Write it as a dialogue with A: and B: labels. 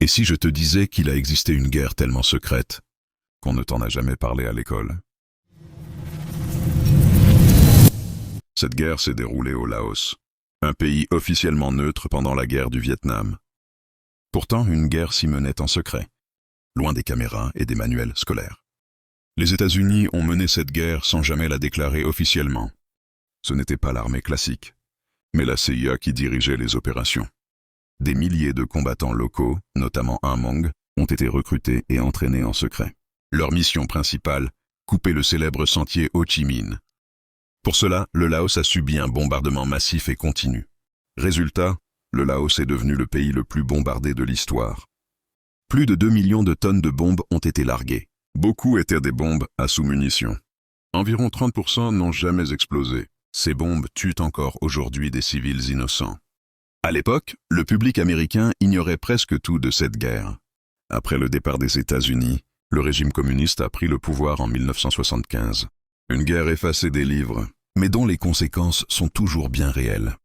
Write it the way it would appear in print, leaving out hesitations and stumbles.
A: Et si je te disais qu'il a existé une guerre tellement secrète qu'on ne t'en a jamais parlé à l'école? Cette guerre s'est déroulée au Laos, un pays officiellement neutre pendant la guerre du Vietnam. Pourtant, une guerre s'y menait en secret, loin des caméras et des manuels scolaires. Les États-Unis ont mené cette guerre sans jamais la déclarer officiellement. Ce n'était pas l'armée classique, mais la CIA qui dirigeait les opérations. Des milliers de combattants locaux, notamment Hmong, ont été recrutés et entraînés en secret. Leur mission principale, couper le célèbre sentier Ho Chi Minh. Pour cela, le Laos a subi un bombardement massif et continu. Résultat, le Laos est devenu le pays le plus bombardé de l'histoire. Plus de 2 millions de tonnes de bombes ont été larguées. Beaucoup étaient des bombes à sous-munitions. Environ 30% n'ont jamais explosé. Ces bombes tuent encore aujourd'hui des civils innocents. À l'époque, le public américain ignorait presque tout de cette guerre. Après le départ des États-Unis, le régime communiste a pris le pouvoir en 1975. Une guerre effacée des livres, mais dont les conséquences sont toujours bien réelles.